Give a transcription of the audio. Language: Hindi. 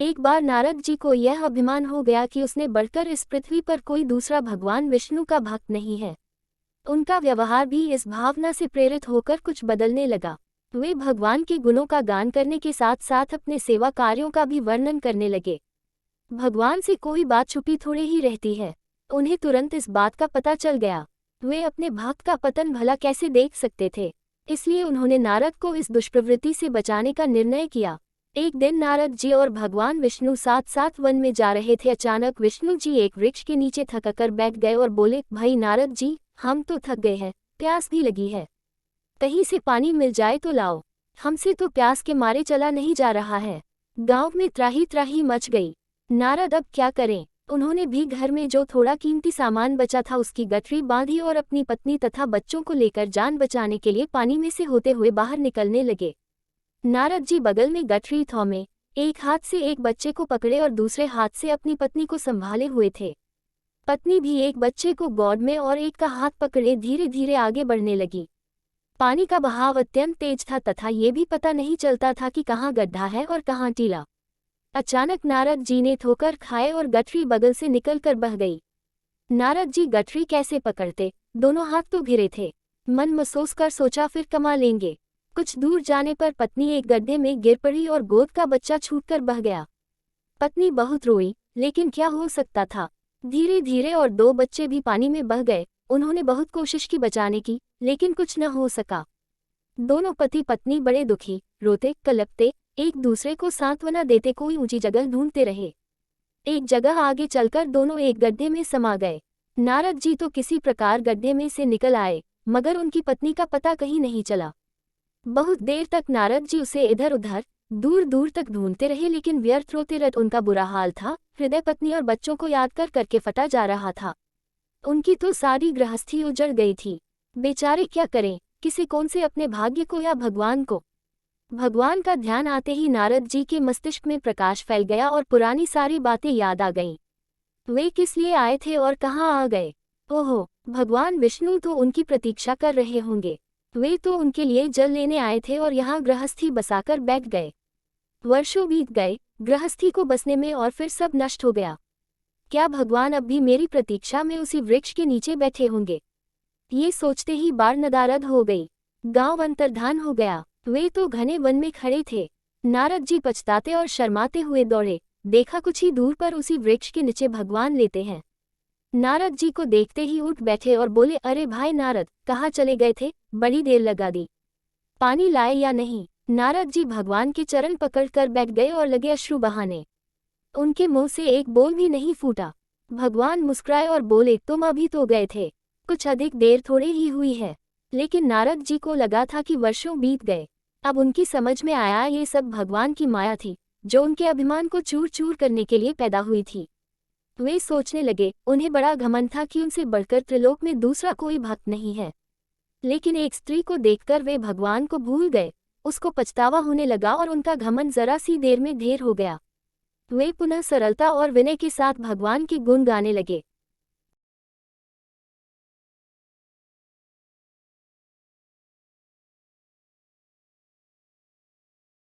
एक बार नारद जी को यह अभिमान हो गया कि उसने बढ़कर इस पृथ्वी पर कोई दूसरा भगवान विष्णु का भक्त नहीं है। उनका व्यवहार भी इस भावना से प्रेरित होकर कुछ बदलने लगा। वे भगवान के गुणों का गान करने के साथ साथ अपने सेवा कार्यों का भी वर्णन करने लगे। भगवान से कोई बात छुपी थोड़े ही रहती है। उन्हें तुरंत इस बात का पता चल गया। वे अपने भक्त का पतन भला कैसे देख सकते थे, इसलिए उन्होंने नारद को इस दुष्प्रवृत्ति से बचाने का निर्णय किया। एक दिन नारद जी और भगवान विष्णु साथ साथ वन में जा रहे थे। अचानक विष्णु जी एक वृक्ष के नीचे थककर बैठ गए और बोले, भाई नारद जी, हम तो थक गए हैं, प्यास भी लगी है, कहीं से पानी मिल जाए तो लाओ, हमसे तो प्यास के मारे चला नहीं जा रहा है। गांव में त्राही त्राही मच गई। नारद अब क्या करें। उन्होंने भी घर में जो थोड़ा कीमती सामान बचा था उसकी गठरी बांधी और अपनी पत्नी तथा बच्चों को लेकर जान बचाने के लिए पानी में से होते हुए बाहर निकलने लगे। नारद जी बगल में गठरी थौमे, एक हाथ से एक बच्चे को पकड़े और दूसरे हाथ से अपनी पत्नी को संभाले हुए थे। पत्नी भी एक बच्चे को गोद में और एक का हाथ पकड़े धीरे धीरे आगे बढ़ने लगी। पानी का बहाव अत्यंत तेज था तथा ये भी पता नहीं चलता था कि कहाँ गड्ढा है और कहाँ टीला। अचानक नारद जी ने ठोकर खाए और गठरी बगल से निकलकर बह गई। नारद जी गठरी कैसे पकड़ते, दोनों हाथ तो घिरे थे। मन महसूस कर सोचा फिर कमा लेंगे। कुछ दूर जाने पर पत्नी एक गड्ढे में गिर पड़ी और गोद का बच्चा छूटकर बह गया। पत्नी बहुत रोई, लेकिन क्या हो सकता था। धीरे धीरे और दो बच्चे भी पानी में बह गए। उन्होंने बहुत कोशिश की बचाने की, लेकिन कुछ न हो सका। दोनों पति पत्नी बड़े दुखी, रोते कलपते, एक दूसरे को सांत्वना देते कोई ऊंची जगह ढूंढते रहे। एक जगह आगे चलकर दोनों एक गड्ढे में समा गए। नारद जी तो किसी प्रकार गड्ढे में से निकल आए, मगर उनकी पत्नी का पता कहीं नहीं चला। बहुत देर तक नारद जी उसे इधर उधर दूर दूर तक ढूंढते रहे, लेकिन व्यर्थ रोते रहे। उनका बुरा हाल था, हृदय पत्नी और बच्चों को याद कर करके फटा जा रहा था। उनकी तो सारी गृहस्थी उजड़ गई थी। बेचारे क्या करें, किसी कौन से अपने भाग्य को या भगवान को। भगवान का ध्यान आते ही नारद जी के मस्तिष्क में प्रकाश फैल गया और पुरानी सारी बातें याद आ गईं। वे किस लिए आए थे और कहाँ आ गए। ओहो, भगवान विष्णु तो उनकी प्रतीक्षा कर रहे होंगे। वे तो उनके लिए जल लेने आए थे और यहाँ गृहस्थी बसाकर बैठ गए। वर्षों बीत गए गृहस्थी को बसने में और फिर सब नष्ट हो गया। क्या भगवान अब भी मेरी प्रतीक्षा में उसी वृक्ष के नीचे बैठे होंगे। ये सोचते ही बाढ़ नदारद हो गई। गांव अंतर्धान हो गया। वे तो घने वन में खड़े थे। नारद जी पछताते और शर्माते हुए दौड़े। देखा कुछ ही दूर पर उसी वृक्ष के नीचे भगवान लेते हैं। नारद जी को देखते ही उठ बैठे और बोले, अरे भाई नारद, कहाँ चले गए थे, बड़ी देर लगा दी, पानी लाए या नहीं। नारद जी भगवान के चरण पकड़कर बैठ गए और लगे अश्रु बहाने। उनके मुंह से एक बोल भी नहीं फूटा। भगवान मुस्कुराए और बोले, तुम अभी तो गए थे, कुछ अधिक देर थोड़े ही हुई है। लेकिन नारद जी को लगा था कि वर्षों बीत गए। अब उनकी समझ में आया ये सब भगवान की माया थी, जो उनके अभिमान को चूर चूर करने के लिए पैदा हुई थी। वे सोचने लगे, उन्हें बड़ा घमंड था कि उनसे बढ़कर त्रिलोक में दूसरा कोई भक्त नहीं है। लेकिन एक स्त्री को देखकर वे भगवान को भूल गए। उसको पछतावा होने लगा और उनका घमंड जरा सी देर में ढेर हो गया। वे पुनः सरलता और विनय के साथ भगवान के गुण गाने लगे।